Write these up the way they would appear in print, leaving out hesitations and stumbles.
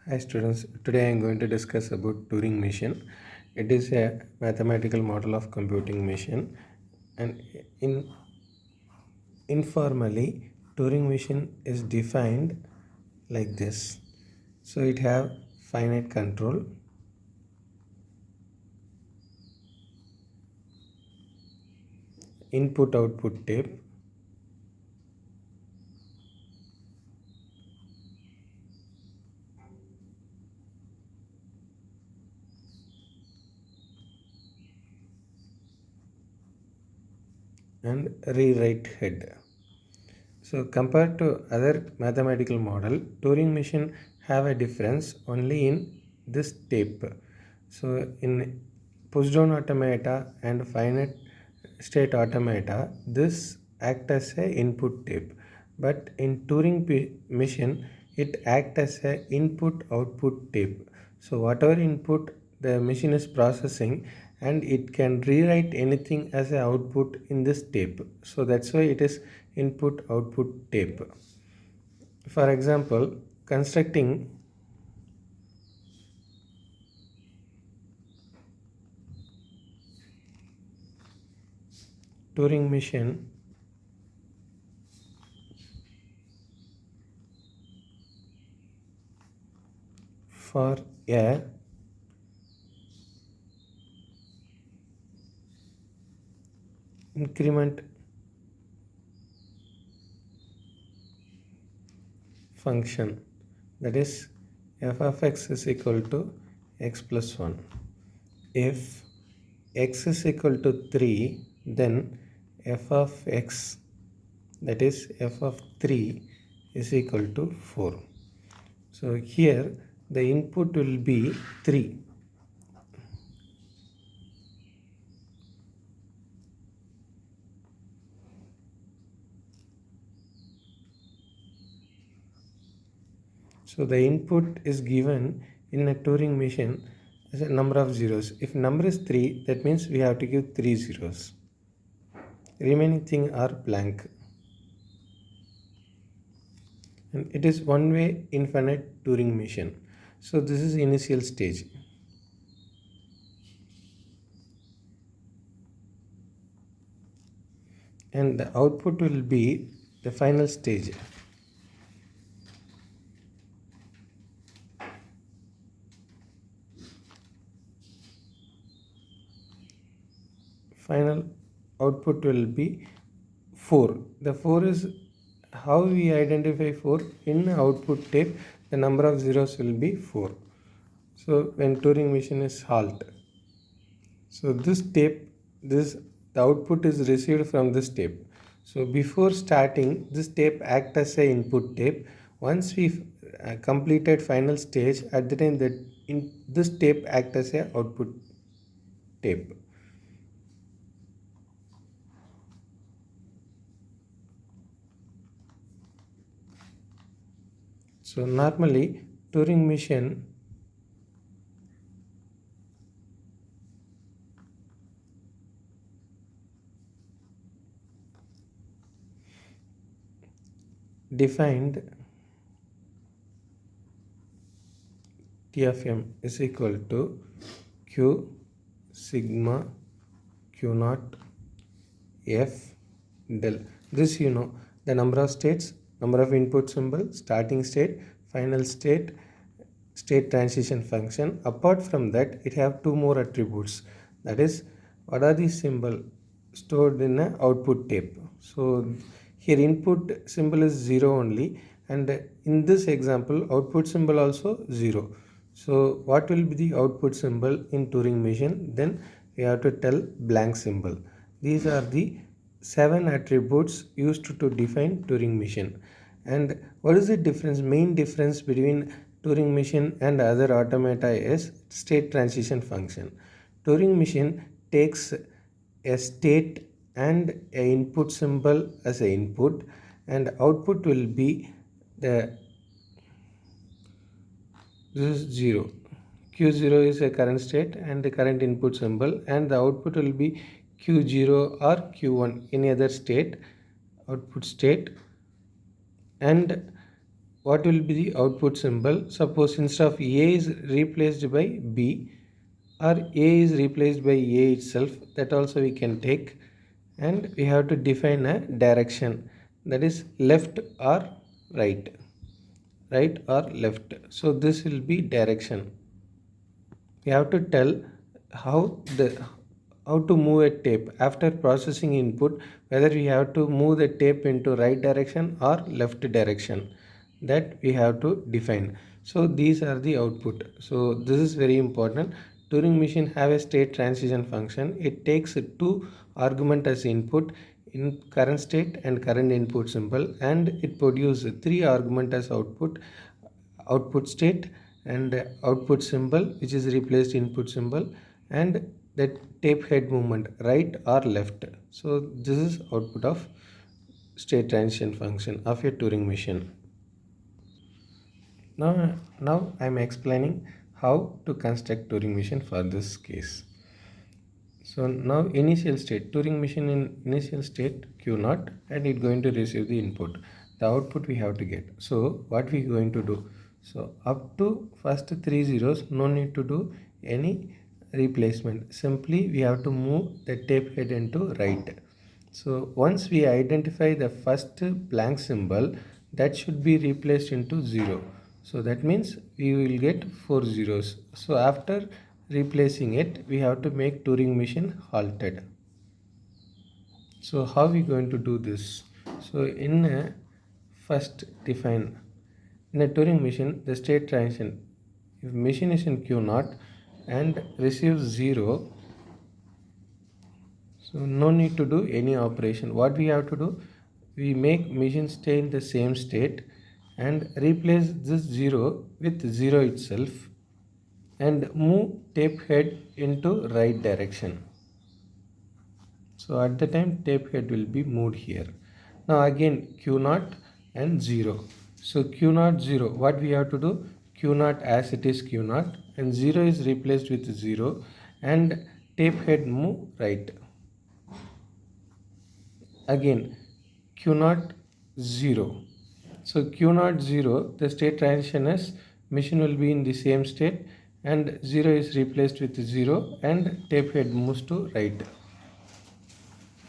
Hi students, today I am going to discuss about Turing machine. It is a mathematical model of computing machine, and in informally Turing machine is defined like this. So it have finite control, input output tape, and rewrite head. So compared to other mathematical model, Turing machine have a difference only in this tape. So in push-down automata and finite state automata, this act as a input tape. But in Turing machine, it act as a input-output tape. So whatever input the machine is processing, and it can rewrite anything as a output in this tape. So that's why it is input output tape. For example, constructing Turing machine for a increment function, that is f of x is equal to x plus 1. If x is equal to 3, then f of x, that is f of 3, is equal to 4. So here the input will be 3. So the input is given in a Turing machine as a number of zeros. If number is 3, that means we have to give 3 zeros. Remaining thing are blank. And it is one way infinite Turing machine. So this is initial stage. And the output will be the final stage. Final output will be 4. The 4 is how we identify 4 in output tape. The number of zeros will be 4. So when Turing machine is halt. So this tape, the output is received from this tape. So before starting, this tape act as a input tape. Once we completed final stage, at the time that in this tape act as a output tape. So normally Turing machine defined T of m is equal to Q sigma Q naught F del. This you know, the number of states, number of input symbol, starting state, final state, state transition function. Apart from that, it have two more attributes. That is, what are these symbol stored in a output tape. So here input symbol is 0 only, and in this example output symbol also 0. So what will be the output symbol in Turing machine? Then we have to tell blank symbol. These are the 7 attributes used to define Turing machine. And what is the difference, main difference between Turing machine and other automata is state transition function. Turing machine takes a state and a input symbol as a input, and output will be the, this is 0. Q0 is a current state and the current input symbol, and the output will be Q0 or Q1, any other state, output state. And what will be the output symbol? Suppose instead of A is replaced by B, or A is replaced by A itself, that also we can take, and we have to define a direction, that is left or right, right or left. So this will be direction. We have to tell how the how to move a tape after processing input, whether we have to move the tape into right direction or left direction, that we have to define. So these are the output. So this is very important. Turing machine have a state transition function. It takes two argument as input in current state and current input symbol, and it produces three argument as output state and output symbol, which is replaced input symbol, and that tape head movement right or left. So this is output of state transition function of a Turing machine. Now I am explaining how to construct Turing machine for this case. So now initial state, Turing machine in initial state Q naught, and it going to receive the input. The output we have to get. So what we going to do? So up to first three zeros, no need to do any replacement. Simply we have to move the tape head into right. So once we identify the first blank symbol, that should be replaced into 0. So that means we will get 4 zeros. So after replacing it, we have to make Turing machine halted. So how we going to do this? So in a first define in a Turing machine the state transition. If machine is in Q naught and receives 0, so no need to do any operation. What we have to do? We make machine stay in the same state and replace this 0 with 0 itself and move tape head into right direction. So at the time tape head will be moved here. Now again Q naught and 0. So Q naught 0. What we have to do? Q naught as it is Q naught, and 0 is replaced with 0 and tape head move right. Again Q naught 0. So Q naught 0, the state transition is machine will be in the same state and 0 is replaced with 0 and tape head moves to right.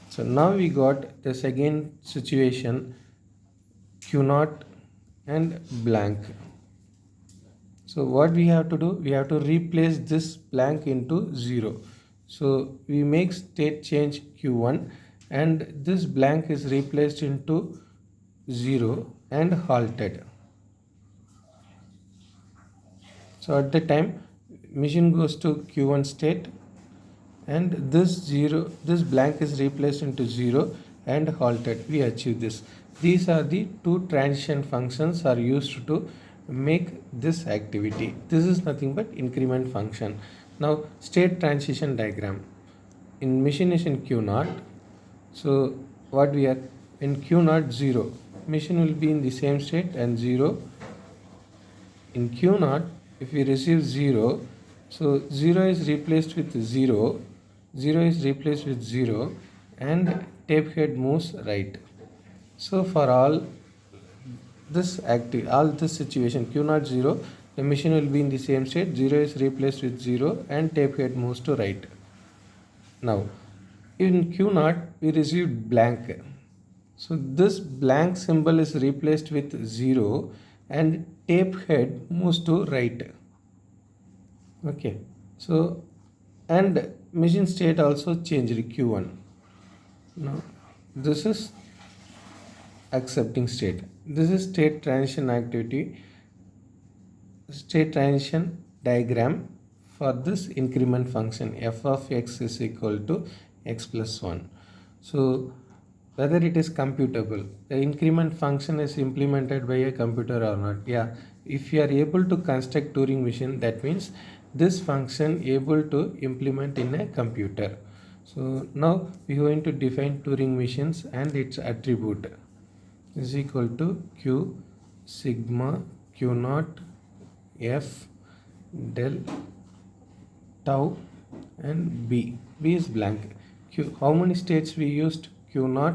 So now we got the second situation, Q naught and blank. So what we have to do? We have to replace this blank into 0. So we make state change Q1 and this blank is replaced into 0 and halted. So at the time machine goes to Q1 state and this blank is replaced into 0 and halted. We achieve this. These are the two transition functions are used to make this activity. This is nothing but increment function. Now state transition diagram. In machine is in Q naught. So what we are in Q naught 0, machine will be in the same state and 0. In Q naught, if we receive 0, so 0 is replaced with 0, 0 is replaced with 0 and tape head moves right. So for all this situation Q naught 0, the machine will be in the same state, 0 is replaced with 0 and tape head moves to right. Now in Q naught we received blank. So this blank symbol is replaced with 0 and tape head moves to right. Okay, so and machine state also changed Q1. Now this is accepting state. This is state transition activity, state transition diagram for this increment function f of x is equal to x plus 1. So whether it is computable, the increment function is implemented by a computer or not. Yeah, if you are able to construct Turing machine, that means this function able to implement in a computer. So now we are going to define Turing machines and its attribute is equal to q sigma q naught f del tau and b. B is blank. Q, how many states we used? Q naught,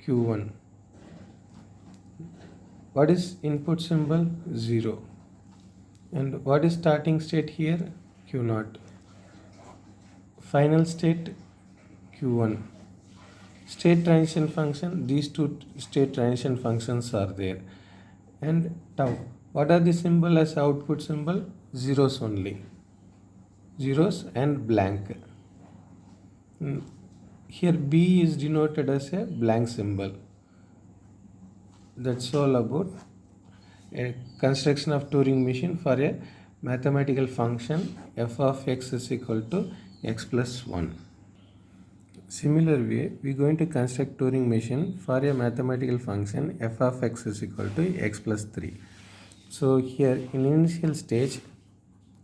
Q1. What is input symbol? 0. And what is starting state here? Q naught. Final state Q1. State transition function, these two state transition functions are there. And tau. What are the symbol as output symbol? Zeros only. Zeros and blank. Here B is denoted as a blank symbol. That's all about a construction of Turing machine for a mathematical function f of x is equal to x plus 1. Similar way, we are going to construct Turing machine for a mathematical function f of x is equal to x plus 3. So here in initial stage,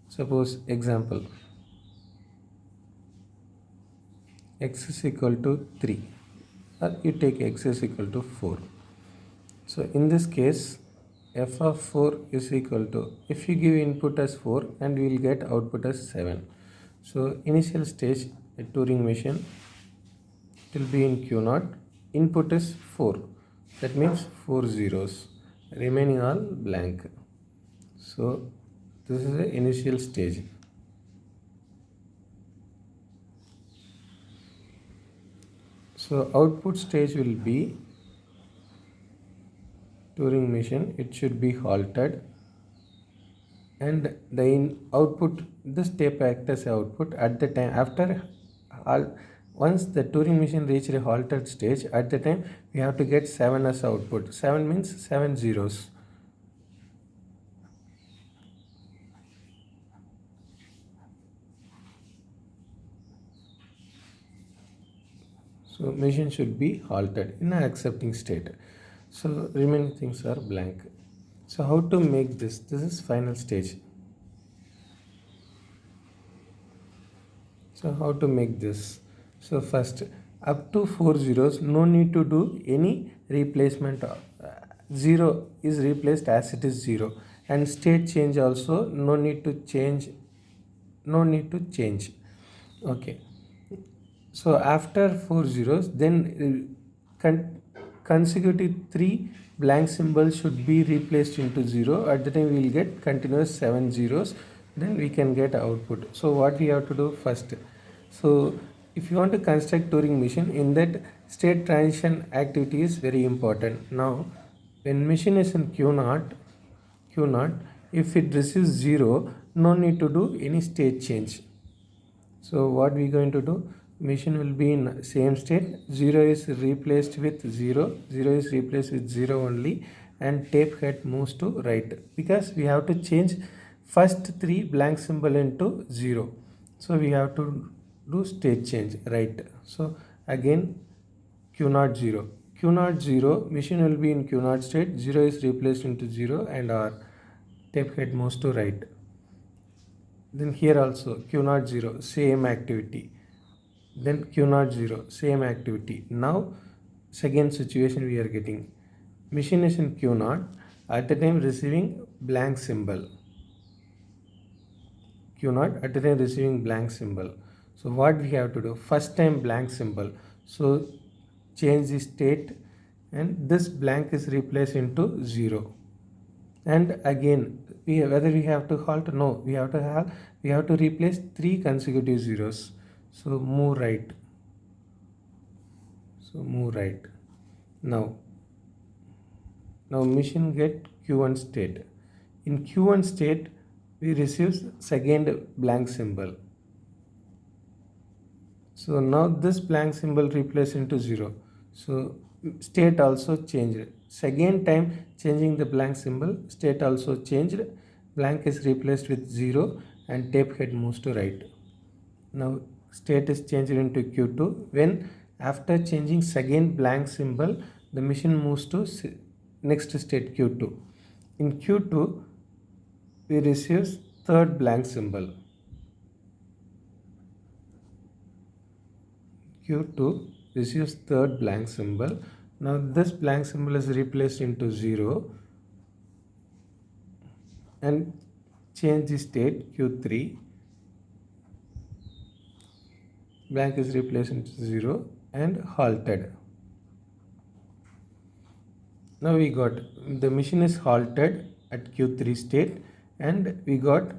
suppose example x is equal to 3, or you take x is equal to 4. So in this case, f of 4 is equal to, if you give input as 4 and we will get output as 7. So initial stage a Turing machine, it will be in Q naught, input is 4, that means 4 zeros, remaining all blank. So this is the initial stage. So output stage will be Turing machine, it should be halted, and the output, this step act as output at the time after once the Turing machine reached a halted stage, at the time we have to get 7 as output. 7 means 7 zeros. So machine should be halted in an accepting state. So remaining things are blank. So how to make this? This is final stage. So how to make this? So first, up to 4 zeros, no need to do any replacement. 0 is replaced as it is 0, and state change also no need to change. No need to change. Okay. So after 4 zeros, then consecutive 3 blank symbols should be replaced into 0. At the time we will get continuous 7 zeros, then we can get output. So what we have to do first? So if you want to construct Turing machine, in that state transition activity is very important. Now when machine is in Q naught, if it receives 0, no need to do any state change. So what we going to do? Machine will be in same state. 0 is replaced with 0. 0 is replaced with 0 only, and tape head moves to right, because we have to change first 3 blank symbol into 0. So we have to do state change right. So again Q naught 0. Q naught 0, machine will be in Q naught state. 0 is replaced into 0, and our tape head moves to right. Then here also Q naught 0, same activity. Then Q naught 0, same activity. Now second situation we are getting, machine is in Q naught, at the time receiving blank symbol. Q naught at the time receiving blank symbol. So what we have to do? First time blank symbol. So change the state, and this blank is replaced into 0. And again, whether we have to halt? No, we have to replace 3 consecutive zeros. So move right. So move right. Now machine get Q1 state. In Q1 state, we receive second blank symbol. So now this blank symbol replaced into 0. So state also changed. Second time changing the blank symbol, state also changed. Blank is replaced with 0, and tape head moves to right. Now state is changed into Q2. When after changing second blank symbol, the machine moves to next state Q2. In Q2, we receive third blank symbol. Q2 receives third blank symbol. Now this blank symbol is replaced into 0, and change the state Q3. Blank is replaced into 0 and halted. Now we got the machine is halted at Q3 state and we got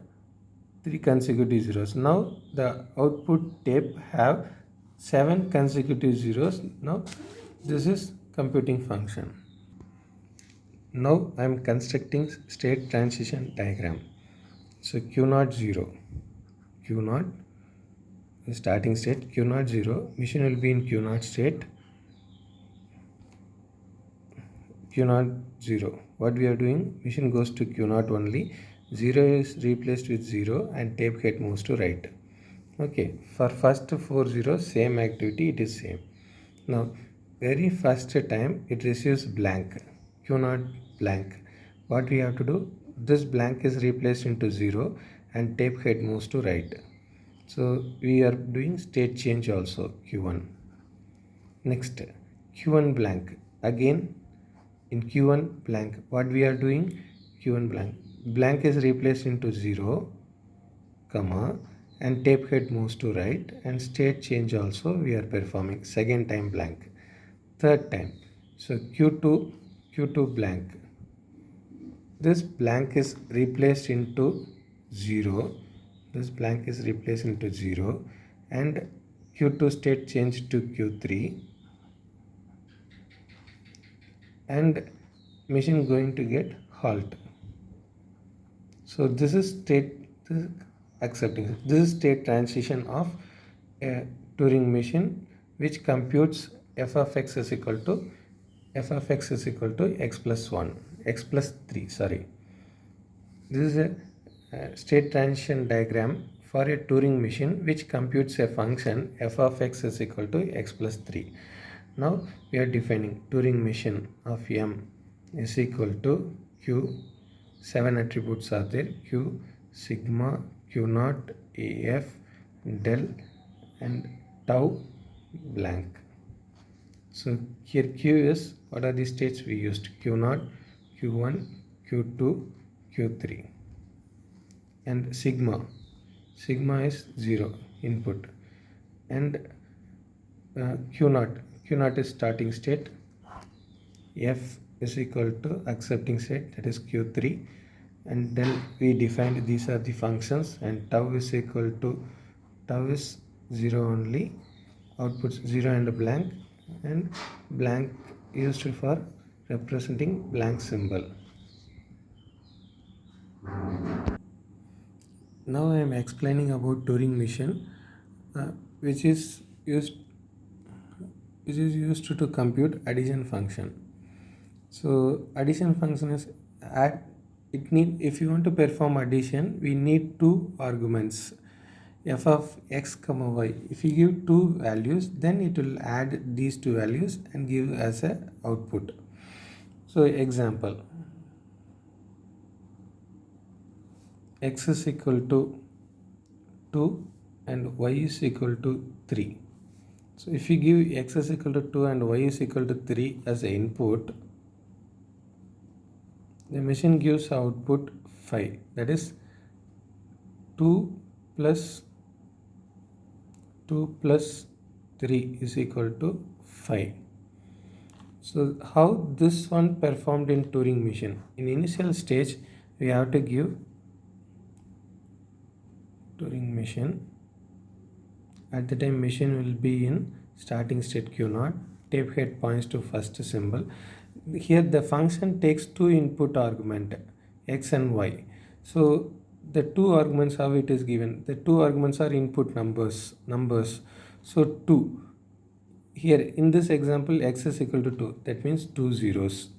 3 consecutive zeros. Now the output tape have 7 consecutive zeros. Now this is computing function. Now I am constructing state transition diagram. So Q0 0, Q0 starting state, Q0 0, machine will be in Q0 state, Q0 0. What we are doing, machine goes to Q0 only, 0 is replaced with 0 and tape head moves to right. Okay, for first 4 zeros, same activity, it is same. Now, very first time it receives blank, Q0 blank. What we have to do, this blank is replaced into 0 and tape head moves to right. So we are doing state change also, Q1. Next, Q1 blank. Again, in Q1 blank, what we are doing, Q1 blank. Blank is replaced into 0, comma, and tape head moves to right, and state change also we are performing. Second time blank. Third time. So Q2 blank. This blank is replaced into 0. This blank is replaced into 0 and Q2 state change to Q3 and machine going to get halt. So this is accepting. This is state transition of a Turing machine which computes f of x is equal to x plus 1, x plus 3, sorry. This is a state transition diagram for a Turing machine which computes a function f of x is equal to x plus 3. Now we are defining Turing machine of M is equal to Q, 7 attributes are there, Q, sigma, Q0, AF, del and tau blank. So here Q is, what are the states we used? Q0, Q1, Q2, Q3 and sigma is 0 input and Q0 is starting state, F is equal to accepting state, that is Q3, and then we defined these are the functions and tau is equal to, tau is 0 only, output 0 and blank, and blank used for representing blank symbol. Now I am explaining about Turing machine which is used to compute addition function. So addition function is if you want to perform addition, we need two arguments, f of x comma y. If you give two values, then it will add these two values and give as a output. So example, x is equal to 2 and y is equal to 3. So if you give x is equal to 2 and y is equal to 3 as an input, the machine gives output 5, that is 2 plus 3 is equal to 5. So how this one performed in Turing machine? In initial stage, we have to give Turing machine. At the time machine will be in starting state Q0, tape head points to first symbol. Here the function takes two input argument, x and y. So the two arguments, how it is given, the two arguments are input numbers. So 2, here in this example x is equal to 2, that means 2 zeros,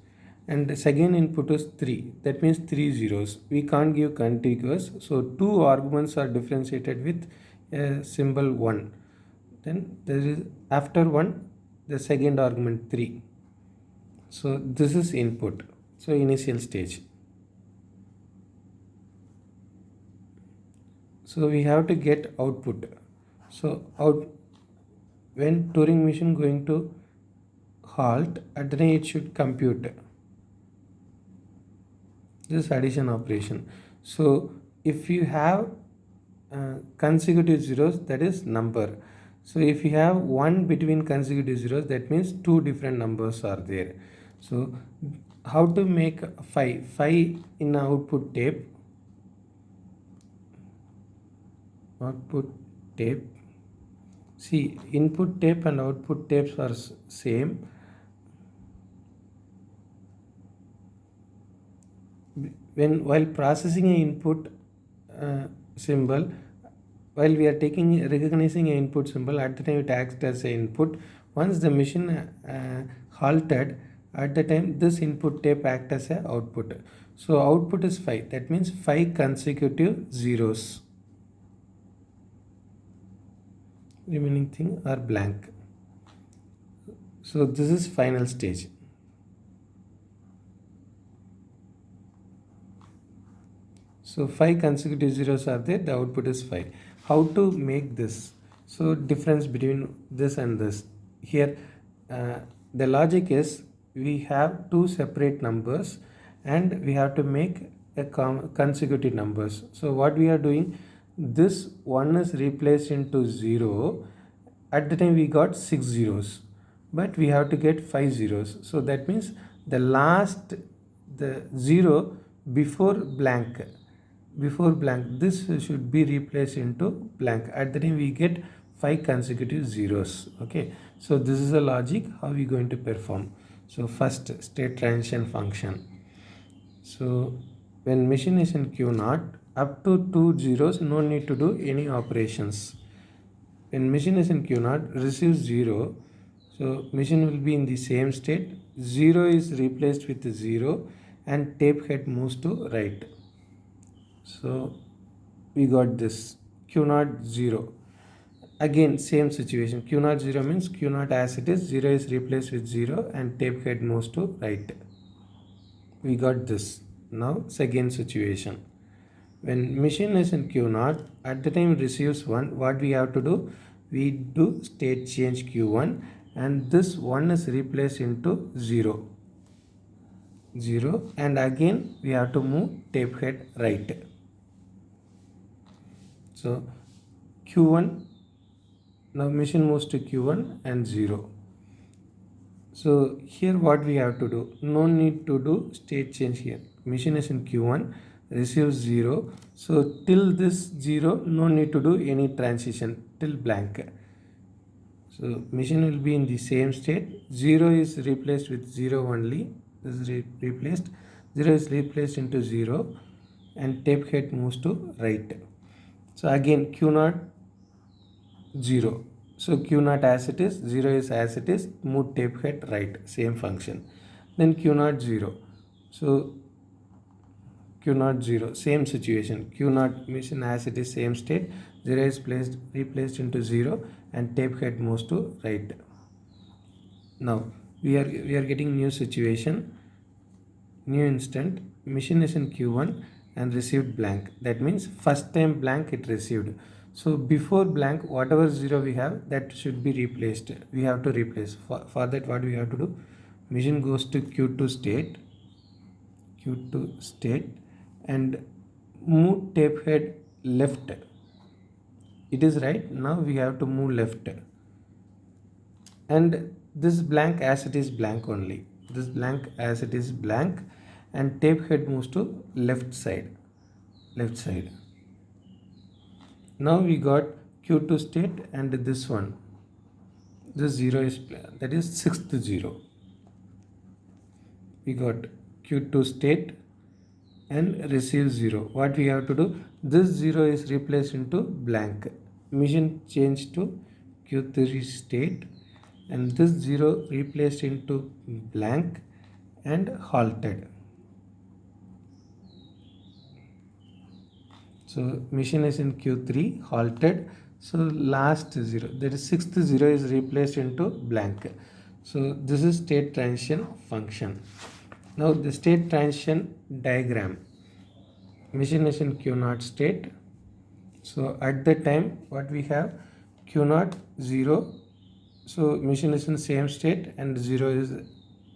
and the second input is 3, that means 3 zeros. We can't give contiguous, so two arguments are differentiated with a symbol 1. Then there is after 1 the second argument 3. So this is input, so initial stage. So we have to get output. So when Turing machine going to halt, at then it should compute this addition operation. So if you have consecutive zeros, that is number. So if you have 1 between consecutive zeros, that means two different numbers are there. So how to make phi in output tape. See, input tape and output tapes are same. While processing an input symbol, while we are recognizing an input symbol, at the time it acts as an input. Once the machine halted, at the time this input tape acts as an output. So output is 5. That means 5 consecutive zeros. Remaining thing are blank. So this is final stage. So 5 consecutive zeros are there, the output is 5. How to make this? So difference between this and this. Here the logic is, we have two separate numbers and we have to make a consecutive numbers. So what we are doing, this 1 is replaced into 0. At the time we got 6 zeros, but we have to get 5 zeros. So that means the 0 before blank, this should be replaced into blank. At the time we get 5 consecutive zeros. Okay, so this is the logic how we going to perform. So first, state transition function. So when machine is in Q0, up to 2 zeros, no need to do any operations. When machine is in Q0, receives 0, so machine will be in the same state. 0 is replaced with 0 and tape head moves to right. So we got this Q0 0. Again same situation, Q0 0 means Q0 as it is, 0 is replaced with 0 and tape head moves to right. We got this. Now second situation, when machine is in Q0, at the time receives 1, what we have to do, we do state change Q1 and this 1 is replaced into 0 and again we have to move tape head right. So Q1, now machine moves to Q1 and 0. So here what we have to do, no need to do state change here. Machine is in Q1, receives 0. So till this 0, no need to do any transition till blank. So machine will be in the same state. 0 is replaced with 0 only. This is replaced. 0 is replaced into 0 and tape head moves to right. So again Q0 0. So Q0 as it is, 0 is as it is, move tape head right, same function. Then Q0 0. So Q0 0, same situation. Q0 machine as it is, same state. 0 is replaced into 0 and tape head moves to right. Now we are getting new situation, new instant. Machine is in Q1 and received blank. That means first time blank it received. So before blank, whatever 0 we have, that should be replaced. We have to replace. For that, what we have to do? Machine goes to Q2 state and move tape head left. It is right. Now we have to move left. And this blank as it is blank only. This blank as it is blank and tape head moves to left side. Now we got Q2 state and this one. This 0 is, that is 6th 0. We got Q2 state and receive 0. What we have to do? This 0 is replaced into blank. Machine changed to Q3 state and this 0 replaced into blank and halted. So machine is in Q3, halted. So last 0, that is 6th 0 is replaced into blank. So this is state transition function. Now the state transition diagram. Machine is in Q0 state. So at that time what we have, Q0 0. So machine is in same state and 0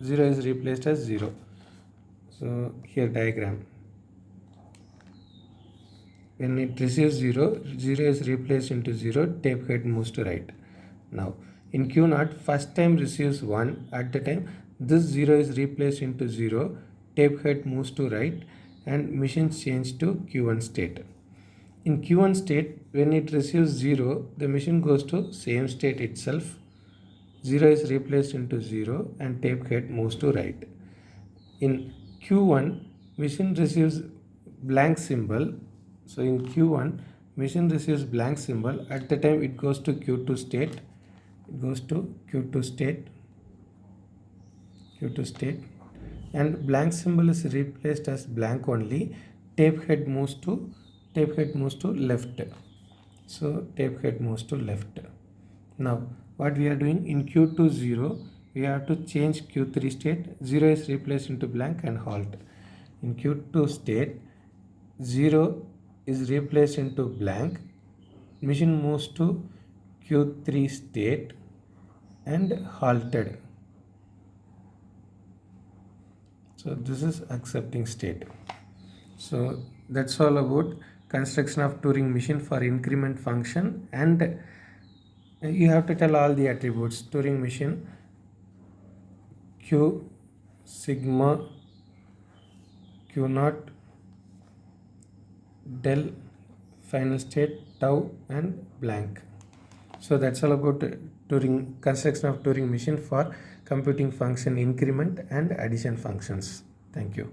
is replaced as 0. So here diagram. When it receives 0, 0 is replaced into 0, tape head moves to right. Now in Q0, first time receives 1, at the time This 0 is replaced into 0, tape head moves to right, and machine change to Q1 state. In Q1 state, when it receives 0, the machine goes to same state itself. 0 is replaced into 0 and tape head moves to right. In Q1, machine receives blank symbol. So in Q1, machine receives blank symbol. At the time it goes to Q2 state. It goes to Q2 state. Q2 state. And blank symbol is replaced as blank only. Tape head moves to left. So tape head moves to left. Now what we are doing in Q2 0, we have to change Q3 state. 0 is replaced into blank and halt. In Q2 state, 0 is replaced into blank. Machine moves to Q3 state and halted. So this is accepting state. So that's all about construction of Turing machine for increment function, and you have to tell all the attributes. Turing machine Q, sigma, Q naught, del, final state, tau, and blank. So that's all about Turing construction of Turing machine for computing function increment and addition functions. Thank you.